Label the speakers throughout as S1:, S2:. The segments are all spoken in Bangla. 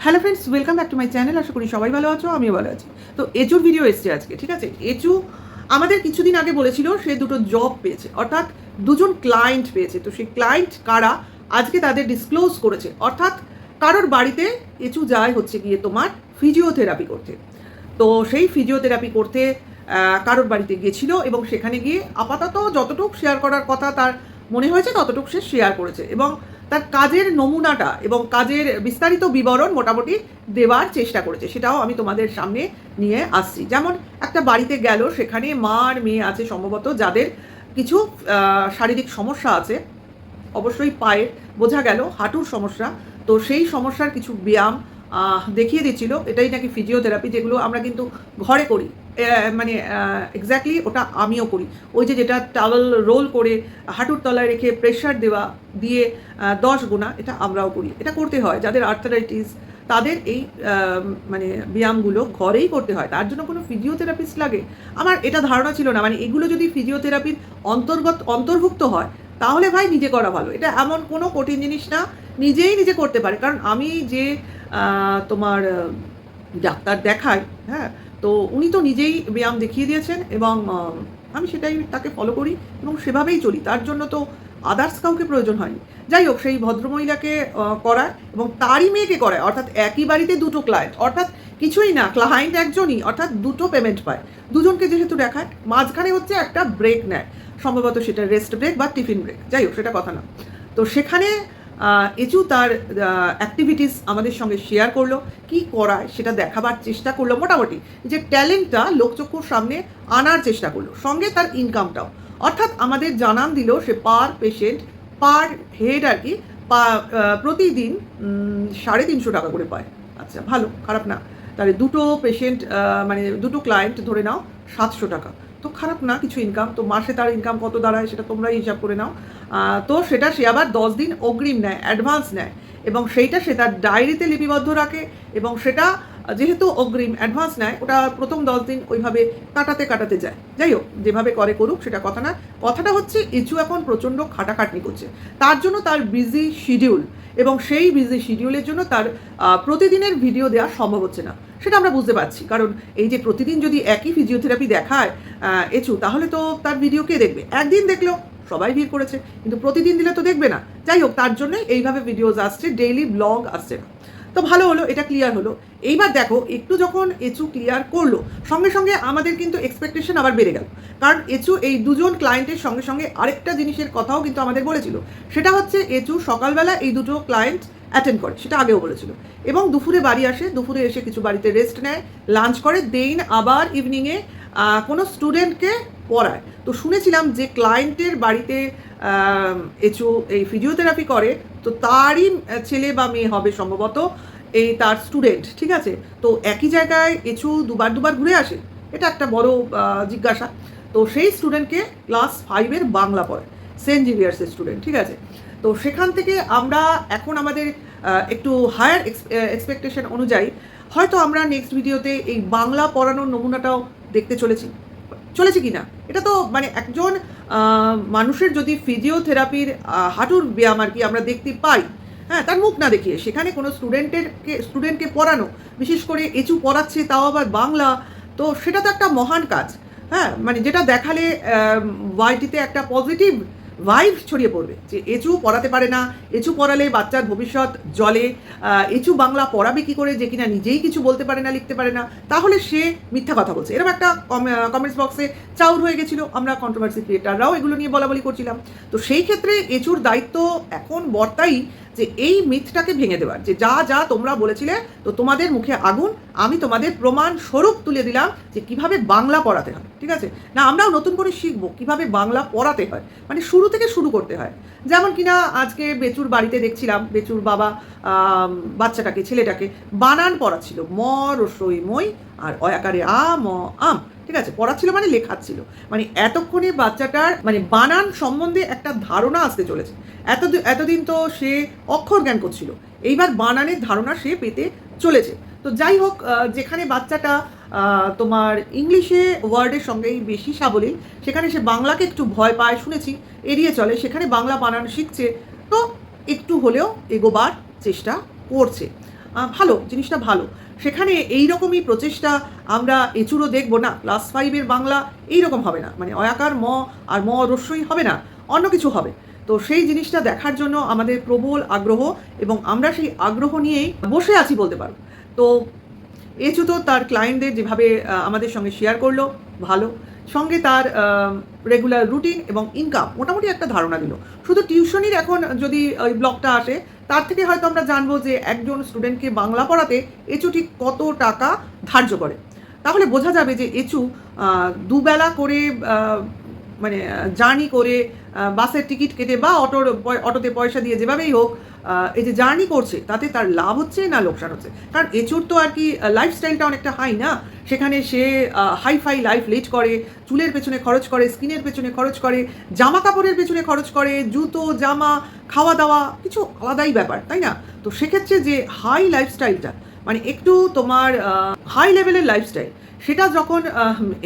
S1: Hello friends, welcome back to my channel. আশা করি সবাই ভালো আছো, আমিও ভালো আছি। তো এচুর ভিডিও এসছে আজকে, ঠিক আছে। এচু আমাদের কিছুদিন আগে বলেছিল সে দুটো জব পেয়েছে, অর্থাৎ দুজন ক্লায়েন্ট পেয়েছে। তো সেই ক্লায়েন্ট কারা আজকে তাদের ডিসক্লোজ করেছে। অর্থাৎ কারোর বাড়িতে এচু যায় হচ্ছে গিয়ে তোমার ফিজিওথেরাপি করতে। তো সেই ফিজিওথেরাপি করতে কারোর বাড়িতে গেছিল এবং সেখানে গিয়ে আপাতত যতটুকু শেয়ার করার কথা তার মনে হয়েছে ততটুকু সে শেয়ার করেছে এবং তার কাজের নমুনাটা এবং কাজের বিস্তারিত বিবরণ মোটামুটি দেওয়ার চেষ্টা করেছে। সেটাও আমি তোমাদের সামনে নিয়ে আসছি। যেমন একটা বাড়িতে গেল, সেখানে মা আর মেয়ে আছে সম্ভবত, যাদের কিছু শারীরিক সমস্যা আছে, অবশ্যই পায়ের, বোঝা গেল হাঁটুর সমস্যা। তো সেই সমস্যার কিছু ব্যায়াম দেখিয়ে দিচ্ছিল। এটাই নাকি ফিজিওথেরাপি, যেগুলো আমরা কিন্তু ঘরে করি। মানে এক্স্যাক্টলি ওটা আমিও করি। ওই যেটা টাওয়েল রোল করে হাঁটুর তলায় রেখে প্রেশার দেওয়া দিয়ে 10 গোনা, এটা আমরাও করি। এটা করতে হয় যাদের আর্থারাইটিস, তাদের এই মানে ব্যায়ামগুলো ঘরেই করতে হয়, তার জন্য কোনো ফিজিওথেরাপিস্ট লাগে আমার এটা ধারণা ছিল না। মানে এগুলো যদি ফিজিওথেরাপির অন্তর্ভুক্ত হয় তাহলে ভাই নিজে করা ভালো। এটা এমন কোনো কঠিন জিনিস না, নিজে করতে পারে। কারণ আমি যে তোমার ডাক্তার দেখাই, হ্যাঁ, তো উনি তো নিজেই ব্যায়াম দেখিয়ে দিয়েছেন এবং আমি সেটাই তাকে ফলো করি এবং সেভাবেই চলি। তার জন্য তো আদার্স কাউকে প্রয়োজন হয়নি। যাই হোক, সেই ভদ্রমহিলাকে করায় এবং তারই মেয়েকে করায়, অর্থাৎ একই বাড়িতে দুটো ক্লায়েন্ট, অর্থাৎ কিছুই না, ক্লায়েন্ট একজনই, অর্থাৎ দুটো পেমেন্ট পায়। দুজনকে যেহেতু দেখায়, মাঝখানে হচ্ছে একটা ব্রেক নেয়, সম্ভবত সেটা রেস্ট ব্রেক বা টিফিন ব্রেক, যাই হোক সেটা কথা না। তো সেখানে এচু তার অ্যাক্টিভিটিস আমাদের সঙ্গে শেয়ার করলো, কি করায় সেটা দেখাবার চেষ্টা করলো, মোটামুটি যে ট্যালেন্টটা লোকচক্ষুর সামনে আনার চেষ্টা করলো, সঙ্গে তার ইনকামটাও। অর্থাৎ আমাদের জানান দিল সে পার পেশেন্ট, পার হেড আর কি, প্রতিদিন 350 টাকা করে পায়। আচ্ছা, ভালো, খারাপ না। তাহলে দুটো পেশেন্ট মানে দুটো ক্লায়েন্ট ধরে নাও 700 টাকা, তো খারাপ না কিছু ইনকাম। তো মাসে তার ইনকাম কত দাঁড়ায় সেটা তোমরাই হিসাব করে নাও। তো সেটা সে আবার 10 দিন অগ্রিম নেয়, অ্যাডভান্স নেয়, এবং সেইটা সে তার ডায়েরিতে লিপিবদ্ধ রাখে। এবং সেটা যেহেতু অগ্রিম অ্যাডভান্স নেয়, ওটা প্রথম 10 দিন ওইভাবে কাটাতে যায়। যাই হোক, যেভাবে করে করুক সেটা কথা না। কথাটা হচ্ছে এচু এখন প্রচণ্ড খাটাখাটনি করছে, তার জন্য তার বিজি শিডিউল, এবং সেই বিজি শিডিউলের জন্য তার প্রতিদিনের ভিডিও দেওয়া সম্ভব হচ্ছে না। সেটা আমরা বুঝতে পারছি, কারণ এই যে প্রতিদিন যদি একই ফিজিওথেরাপি দেখায় এচু, তাহলে তো তার ভিডিও কে দেখবে? একদিন দেখলেও সবাই ভিড় করেছে, কিন্তু প্রতিদিন দিলে তো দেখবে না। যাই হোক, তার জন্যই এইভাবে ভিডিওজ আসছে, ডেইলি ব্লগ আসছে না। তো ভালো হলো, এটা ক্লিয়ার হলো। এইবার দেখো, একটু যখন এচু ক্লিয়ার করলো, সঙ্গে সঙ্গে আমাদের কিন্তু এক্সপেকটেশন আবার বেড়ে গেল। কারণ এচু এই দুজন ক্লায়েন্টের সঙ্গে সঙ্গে আরেকটা জিনিসের কথাও কিন্তু আমাদের বলেছিল। সেটা হচ্ছে এচু সকালবেলা এই দুটো ক্লায়েন্ট অ্যাটেন্ড করে, সেটা আগেও বলেছিল, এবং দুপুরে বাড়ি আসে, দুপুরে এসে কিছু বাড়িতে রেস্ট নেয়, লাঞ্চ করে, দেন আবার ইভিনিংয়ে কোনো স্টুডেন্টকে পড়ায়। তো শুনেছিলাম যে ক্লায়েন্টের বাড়িতে এচু এই ফিজিওথেরাপি করে, তো তারই ছেলে বা মেয়ে হবে সম্ভবত এই তার স্টুডেন্ট, ঠিক আছে। তো একই জায়গায় এচু দুবার ঘুরে আসে, এটা একটা বড় জিজ্ঞাসা। তো সেই স্টুডেন্টকে ক্লাস 5-এর বাংলা পড়ে, সেন্ট জেভিয়ার্সের স্টুডেন্ট, ঠিক আছে। তো সেখান থেকে আমরা এখন আমাদের একটু হায়ার এক্সপেকটেশন অনুযায়ী হয়তো আমরা নেক্সট ভিডিওতে এই বাংলা পড়ানোর নমুনাটাও দেখতে চলেছি কি না। এটা তো মানে একজন মানুষের যদি ফিজিওথেরাপির হাঁটুর ব্যায়াম আর কি আমরা দেখতে পাই, হ্যাঁ, তার মুখ না দেখিয়ে সেখানে কোনো স্টুডেন্টকে পড়ানো, বিশেষ করে এচু পড়াচ্ছে, তাও আবার বাংলা, তো সেটা তো একটা মহান কাজ। হ্যাঁ, মানে যেটা দেখালে ওয়াইটিতে একটা পজিটিভ ভাইব ছড়িয়ে পড়বে যে এচু পড়াতে পারে না, এচু পড়ালে বাচ্চার ভবিষ্যৎ জলে, এচু বাংলা পড়াবে কী করে যে কিনা নিজেই কিছু বলতে পারে না, লিখতে পারে না, তাহলে সে মিথ্যা কথা বলছে। এরকম একটা কমেন্টস বক্সে চাউর হয়ে গেছিলো, আমরা কন্ট্রোভার্সি ক্রিয়েটাররাও এগুলো নিয়ে বলাবলি করছিলাম। তো সেই ক্ষেত্রে এচুর দায়িত্ব এখন বর্তাই যে এই মিথটাকে ভেঙে দেওয়ার, যে যা তোমরা বলেছিলে, তো তোমাদের মুখে আগুন, আমি তোমাদের প্রমাণ স্বরূপ তুলে দিলাম যে কিভাবে বাংলা পড়াতে হয়, ঠিক আছে না। আমরাও নতুন করে শিখবো কিভাবে বাংলা পড়াতে হয়, মানে শুরু থেকে শুরু করতে হয়। যেমন কিনা আজকে বেচুর বাড়িতে দেখছিলাম, বেচুর বাবা বাচ্চাটাকে, ছেলেটাকে বানান পড়াচ্ছিল, ম রসই মই আর অয়াকারে ম আম, ঠিক আছে, পড়াচ্ছিল মানে লেখাচ্ছিল। মানে এতক্ষণে বাচ্চাটার মানে বানান সম্বন্ধে একটা ধারণা আসতে চলেছে। এতদিন তো সে অক্ষর জ্ঞান করছিল, এইবার বানানের ধারণা সে পেতে চলেছে। তো যাই হোক, যেখানে বাচ্চাটা তোমার ইংলিশে ওয়ার্ডের সঙ্গেই বেশি সাবলীল, সেখানে সে বাংলাকে একটু ভয় পায় শুনেছি, এড়িয়ে চলে, সেখানে বাংলা বানান শিখছে। তো একটু হলেও এগোবার চেষ্টা করছে। ভালো, জিনিসটা ভালো। সেখানে এইরকমই প্রচেষ্টা আমরা এচুরও দেখব না। ক্লাস 5 এর বাংলা এইরকম হবে না। মানে অয়াকার ম আর ম রস্যই হবে না, অন্য কিছু হবে। তো সেই জিনিসটা দেখার জন্য আমাদের প্রবল আগ্রহ এবং আমরা সেই আগ্রহ নিয়েই বসে আছি বলতে পারো। তো এচু তো তার ক্লায়েন্টদের যেভাবে আমাদের সঙ্গে শেয়ার করলো, ভালো। সঙ্গে তার রেগুলার রুটিন এবং ইনকাম মোটামুটি একটা ধারণা দিল। শুধু টিউশনির এখন যদি ওই ব্লগটা আসে, তার থেকে হয়তো আমরা জানবো যে একজন স্টুডেন্টকে বাংলা পড়াতে এচু ঠিক কত টাকা ধার্য করে। তাহলে বোঝা যাবে যে এচু দুবেলা করে মানে জার্নি করে বাসের টিকিট কেটে বা অটোতে পয়সা দিয়ে যেভাবেই হোক এই যে জার্নি করছে, তাতে তার লাভ হচ্ছে না লোকসান হচ্ছে। কারণ এচুর তো আর কি লাইফস্টাইলটা অনেকটা হাই না, সেখানে সে হাইফাই লাইফ লিড করে, চুলের পেছনে খরচ করে, স্কিনের পেছনে খরচ করে, জামা কাপড়ের পেছনে খরচ করে, জুতো জামা খাওয়া দাওয়া কিছু আলাদাই ব্যাপার, তাই না? তো সেক্ষেত্রে যে হাই লাইফস্টাইলটা মানে একটু তোমার হাই লেভেলের লাইফস্টাইল, সেটা যখন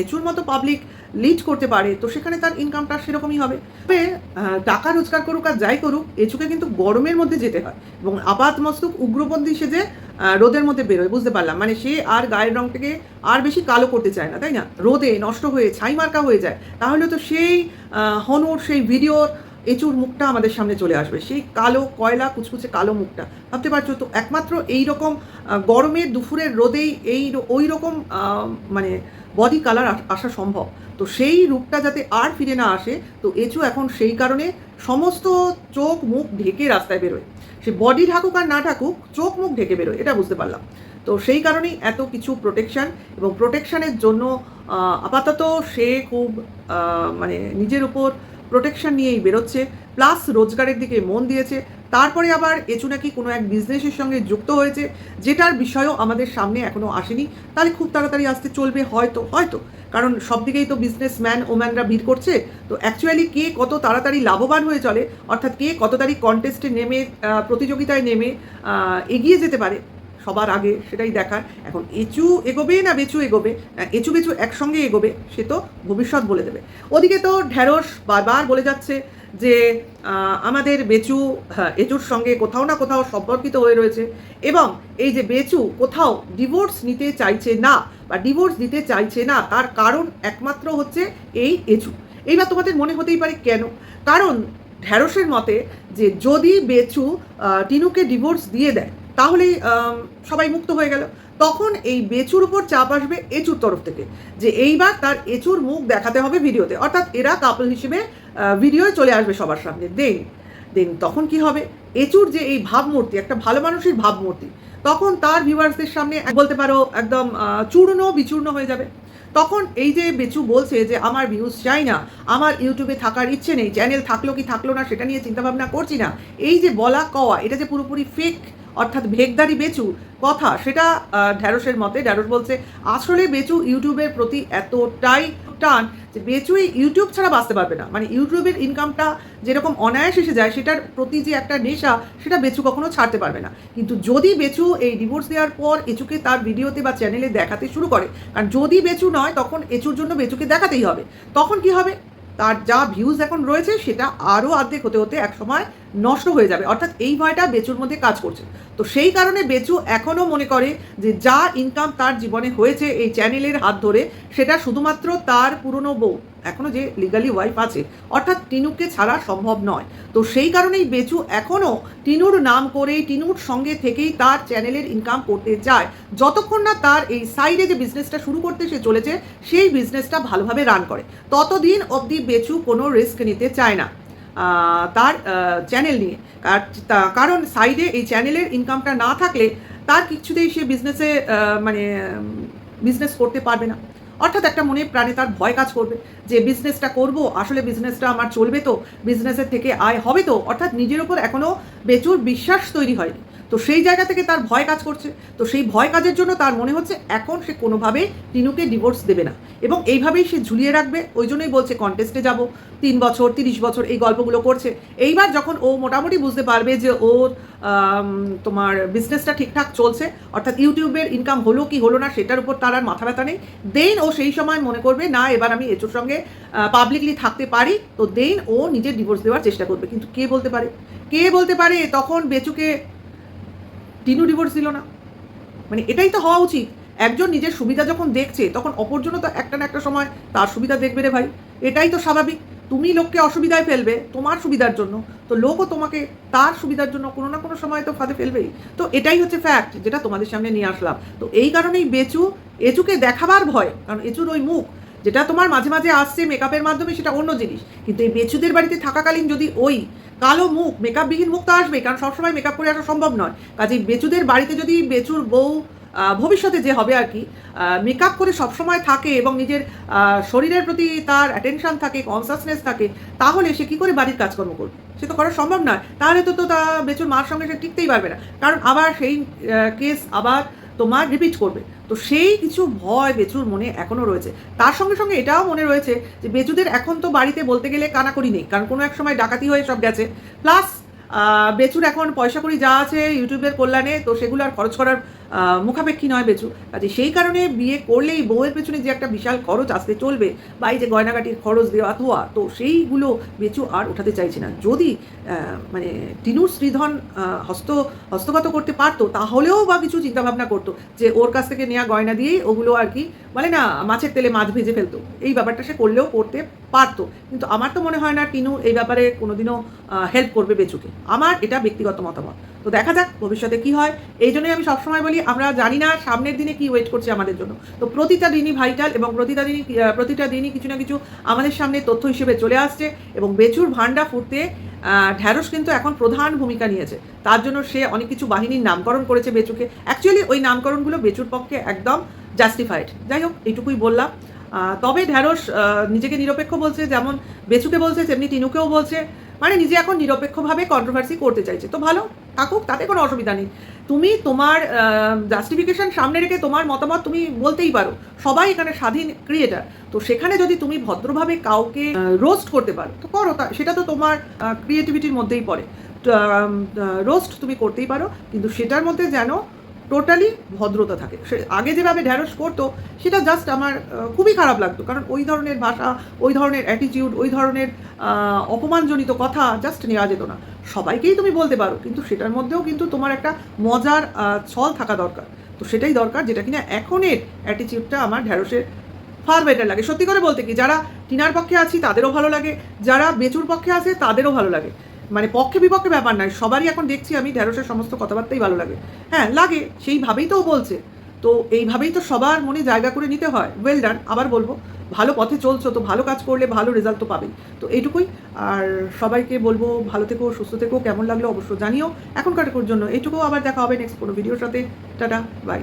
S1: এচুর মতো পাবলিক লিড করতে পারে, তো সেখানে তার ইনকামটা সেরকমই হবে। তবে টাকা রোজগার করুক আর যাই করুক, এচুকে কিন্তু গরমের মধ্যে যেতে হয় এবং আপাত মস্তক উগ্রপন্থী সেজে রোদের মধ্যে বেরোয়, বুঝতে পারলাম। মানে সে আর গায়ের রংটাকে আর বেশি কালো করতে চায় না, তাই না? রোদে নষ্ট হয়ে ছাই মার্কা হয়ে যায়, তাহলে তো সেই হনুর সেই ভিডিওর এচুর মুখটা আমাদের সামনে চলে আসবে, সেই কালো কয়লা কুচকুচে কালো মুখটা। ভাবতে পারছো তো? একমাত্র এই রকম গরমের দুপুরের রোদেই ওই রকম মানে বডি কালার আসা সম্ভব। তো সেই রূপটা যাতে আর ফিরে না আসে, তো এচু এখন সেই কারণে সমস্ত চোখ মুখ ঢেকে রাস্তায় বেরোয়। সে বডি ঢাকুক আর না ঢাকুক, চোখ মুখ ঢেকে বেরোয়, এটা বুঝতে পারলাম। তো সেই কারণেই এত কিছু প্রোটেকশান, এবং প্রোটেকশানের জন্য আপাতত সে খুব মানে নিজের উপর প্রোটেকশান নিয়েই বেরোচ্ছে, প্লাস রোজগারের দিকে মন দিয়েছে। তারপরে আবার এচু নাকি কোনো এক বিজনেসের সঙ্গে যুক্ত হয়েছে, যেটার বিষয়ও আমাদের সামনে এখনও আসেনি। তাহলে খুব তাড়াতাড়ি আসতে চলবে হয়তো, কারণ সব দিকেই তো বিজনেসম্যান ওম্যানরা ভিড় করছে। তো অ্যাকচুয়ালি কে কত তাড়াতাড়ি লাভবান হয়ে চলে, অর্থাৎ কে কত তাড়াতাড়ি কন্টেস্টে নেমে প্রতিযোগিতায় নেমে এগিয়ে যেতে পারে সবার আগে, সেটাই দেখার। এখন এচু এগোবে না বেচু এগোবে, এচু বেচু একসঙ্গে এগোবে, সে তো ভবিষ্যৎ বলে দেবে। ওদিকে তো ঢ্যাঁড়স বারবার বলে যাচ্ছে যে আমাদের বেচু এচুর সঙ্গে কোথাও না কোথাও সম্পর্কিত হয়ে রয়েছে, এবং এই যে বেচু কোথাও ডিভোর্স নিতে চাইছে না বা ডিভোর্স দিতে চাইছে না, তার কারণ একমাত্র হচ্ছে এই এচু। এইবার তোমাদের মনে হতেই পারে কেন? কারণ ঢ্যাঁড়সের মতে যে যদি বেচু টিনুকে ডিভোর্স দিয়ে দেয়, তাহলেই সবাই মুক্ত হয়ে গেল। তখন এই বেচুর উপর চাপ আসবে এচুর তরফ থেকে, যে এইবার তার এচুর মুখ দেখাতে হবে ভিডিওতে, অর্থাৎ এরা কাপল হিসেবে ভিডিওয় চলে আসবে সবার সামনে। দেন তখন কি হবে? এচুর যে এই ভাবমূর্তি, একটা ভালো মানুষের ভাবমূর্তি, তখন তার ভিউয়ার্সদের সামনে বলতে পারো একদম চূর্ণ বিচূর্ণ হয়ে যাবে। তখন এই যে বেচু বলছে যে আমার ভিউজ চাই না, আমার ইউটিউবে থাকার ইচ্ছে নেই, চ্যানেল থাকলো কি থাকলো না সেটা নিয়ে চিন্তাভাবনা করছি না, এই যে বলা কওয়া, এটা যে পুরোপুরি ফেক, অর্থাৎ ভেকদারি বেচু কথা, সেটা ঢ্যাঁড়সের মতে। ঢ্যাঁড়স বলছে আসলে বেচু ইউটিউবের প্রতি এতটাই টান যে বেচু এই ইউটিউব ছাড়া বাঁচতে পারবে না। মানে ইউটিউবের ইনকামটা যেরকম অনায়াস এসে যায়, সেটার প্রতি যে একটা নেশা, সেটা বেচু কখনো ছাড়তে পারবে না। কিন্তু যদি বেচু এই ডিভোর্স দেওয়ার পর এচুকে তার ভিডিওতে বা চ্যানেলে দেখাতে শুরু করে, কারণ যদি বেচু নয় তখন এচুর জন্য বেচুকে দেখাতেই হবে, তখন কি হবে? তার যা ভিউজ এখন রয়েছে সেটা আরও অর্ধেক হতে হতে একসময় নষ্ট হয়ে যাবে, অর্থাৎ এই ভয়টা বেচুর মধ্যে কাজ করছে। তো সেই কারণে বেচু এখনও মনে করে যে যা ইনকাম তার জীবনে হয়েছে এই চ্যানেলের হাত ধরে, সেটা শুধুমাত্র তার পুরনো বউ, এখনও যে লিগালি ওয়াইফ আছে, অর্থাৎ টিনুকে ছাড়া সম্ভব নয়। তো সেই কারণেই বেচু এখনও টিনুর নাম করে টিনুর সঙ্গে থেকেই তার চ্যানেলের ইনকাম করতে চায়, যতক্ষণ না তার এই সাইডে যে বিজনেসটা শুরু করতে সে চলেছে সেই বিজনেসটা ভালোভাবে রান করে, ততদিন অবধি বেচু কোনো রিস্ক নিতে চায় না তার চ্যানেল নিয়ে। কারণ সাইডে এই চ্যানেলের ইনকামটা না থাকলে তার কিছুতেই সে বিজনেসে মানে বিজনেস করতে পারবে না। অর্থাৎ একটা মনে প্রাণে তার ভয় কাজ করবে যে বিজনেসটা করব, আসলে বিজনেসটা আমার চলবে তো, বিজনেসের থেকে আয় হবে তো, অর্থাৎ নিজের ওপর এখনও বেচুর বিশ্বাস তৈরি হয়নি। তো সেই জায়গা থেকে তার ভয় কাজ করছে। তো সেই ভয় কাজের জন্য তার মনে হচ্ছে এখন সে কোনোভাবে টিনুকে ডিভোর্স দেবে না, এবং এইভাবেই সে ঝুলিয়ে রাখবে। ওই জন্যই বলছে কন্টেস্টে যাব, 3 বছর 30 বছর এই গল্পগুলো করছে। এইবার যখন ও মোটামুটি বুঝতে পারবে যে ওর তোমার বিজনেসটা ঠিকঠাক চলছে, অর্থাৎ ইউটিউবের ইনকাম হলো কি হলো না সেটার উপর তার আর মাথা ব্যথা নেই, দেন ও সেই সময় মনে করবে না এবার আমি এচুর সঙ্গে পাবলিকলি থাকতে পারি, তো দেন ও নিজের ডিভোর্স দেওয়ার চেষ্টা করবে। কিন্তু কে বলতে পারে তখন বেচুকে টিনু ডিভোর্স দিল না? মানে এটাই তো হওয়া উচিত। একজন নিজের সুবিধা যখন দেখছে তখন অপরজনও তো একটা না একটা সময় তার সুবিধা দেখবে রে ভাই। এটাই তো স্বাভাবিক। তুমি লোককে অসুবিধায় ফেলবে তোমার সুবিধার জন্য, তো লোকও তোমাকে তার সুবিধার জন্য কোনো না কোনো সময় তো ফাঁদে ফেলবেই। তো এটাই হচ্ছে ফ্যাক্ট যেটা তোমাদের সামনে নিয়ে আসলাম। তো এই কারণেই এচুকে দেখাবার ভয়, কারণ এচুর ওই মুখ যেটা তোমার মাঝে মাঝে আসছে মেকআপের মাধ্যমে সেটা অন্য জিনিস, কিন্তু এই বেচুদের বাড়িতে থাকাকালীন যদি ওই কালো মুখ, মেকআপবিহীন মুখ তো আসবেই, কারণ সবসময় মেকআপ করে আসা সম্ভব নয়। কাজেই বেচুদের বাড়িতে যদি বেচুর বউ ভবিষ্যতে যে হবে আর কি মেকআপ করে সবসময় থাকে এবং নিজের শরীরের প্রতি তার অ্যাটেনশন থাকে, কনসাসনেস থাকে, তাহলে সে কী করে বাড়ির কাজকর্ম করবে? সে তো করা সম্ভব নয়। তাহলে তো তা বেচুর মার সঙ্গে সে টিকতেই পারবে না, কারণ আবার সেই কেস আবার তোমার রিপিট করবে। তো সেই কিছু ভয় বেচুর মনে এখনও রয়েছে। তার সঙ্গে সঙ্গে এটাও মনে রয়েছে যে বেচুদের এখন তো বাড়িতে বলতে গেলে কানাকড়ি নেই, কারণ কোনো এক সময় ডাকাতি হয়ে সব গেছে। প্লাস বেচুর এখন পয়সা কড়ি যা আছে ইউটিউবের কল্যাণে, তো সেগুলো আর খরচ করার মুখাপেক্ষী নয় বেচু। কাজে সেই কারণে বিয়ে করলেই বউয়ের পেছনে যে একটা বিশাল খরচ আসতে চলবে বা এই যে গয়নাগাটির খরচ দেওয়া ধোয়া, তো সেইগুলো বেচু আর উঠাতে চাইছে না। যদি মানে টিনুর শ্রীধন হস্তগত করতে পারতো তাহলেও বা কিছু চিন্তাভাবনা করতো যে ওর কাছ থেকে নেওয়া গয়না দিয়েই ওগুলো আর কি বলে না মাছের তেলে মাছ ভেজে ফেলতো, এই ব্যাপারটা সে করলেও করতে পারতো। কিন্তু আমার তো মনে হয় না টিনু এই ব্যাপারে কোনোদিনও হেল্প করবে বেচুকে। আমার এটা ব্যক্তিগত মতামত। তো দেখা যাক ভবিষ্যতে কি হয়। এই জন্যই আমি সবসময় বলি আমরা জানি না সামনের দিনে কি ওয়েট করছে আমাদের জন্য। তো প্রতিটা দিনই ভাইটাল এবং প্রতিটা দিনই কিছু না কিছু আমাদের সামনে তথ্য হিসেবে চলে আসছে, এবং বেচুর ভান্ডা ফুটতে ঢ্যাঁড়স কিন্তু এখন প্রধান ভূমিকা নিয়েছে। তার জন্য সে অনেক কিছু বাহিনীর নামকরণ করেছে বেচুকে। অ্যাকচুয়ালি ওই নামকরণগুলো বেচুর পক্ষে একদম জাস্টিফাইড। যাই হোক, এইটুকুই বললাম। তবে ঢ্যাঁড়স নিজেকে নিরপেক্ষ বলছে, যেমন বেচুকে বলছে তেমনি টিনুকেও বলছে। মানে নিজে এখন নিরপেক্ষভাবে কন্ট্রোভার্সি করতে চাইছে, তো ভালো থাকুক, তাতে কোনো অসুবিধা নেই। তুমি তোমার জাস্টিফিকেশন সামনে রেখে তোমার মতামত তুমি বলতেই পারো, সবাই এখানে স্বাধীন ক্রিয়েটার। তো সেখানে যদি তুমি ভদ্রভাবে কাউকে রোস্ট করতে পারো তো করো, সেটা তো তোমার ক্রিয়েটিভিটির মধ্যেই পড়ে। রোস্ট তুমি করতেই পারো, কিন্তু সেটার মধ্যে যেন টোটালি ভদ্রতা থাকে। সে আগে যেভাবে ঢ্যাঁড়স করতো সেটা জাস্ট আমার খুবই খারাপ লাগতো, কারণ ওই ধরনের ভাষা, ওই ধরনের অ্যাটিটিউড, ওই ধরনের অপমানজনিত কথা জাস্ট নেওয়া যেত না। সবাইকেই তুমি বলতে পারো, কিন্তু সেটার মধ্যেও কিন্তু তোমার একটা মজার ছল থাকা দরকার। তো সেটাই দরকার, যেটা কিনা এখনের অ্যাটিটিউডটা আমার ঢ্যাঁড়সের ফার বেটার লাগে। সত্যি করে বলতে কি, যারা টিনার পক্ষে আছি তাদেরও ভালো লাগে, যারা বেচুর পক্ষে আছে তাদেরও ভালো লাগে। মানে পক্ষে বিপক্ষে ব্যাপার নয়, সবারই এখন দেখছি আমি ঢ্যাঁড়সের সমস্ত কথাবার্তাই ভালো লাগে। হ্যাঁ লাগে, সেইভাবেই তো বলছে, তো এইভাবেই তো সবার মনে জায়গা করে নিতে হয়। Well done. আবার বলবো, ভালো পথে চলছো তো ভালো কাজ করলে ভালো রেজাল্ট তো পাবেই। তো এইটুকুই। আর সবাইকে বলবো ভালো থেকো, সুস্থ থেকো। কেমন লাগলো অবশ্যই জানিও। এখনকার জন্য এইটুকু, আবার দেখা হবে নেক্সট কোনো ভিডিওর সাথে। Tata, by.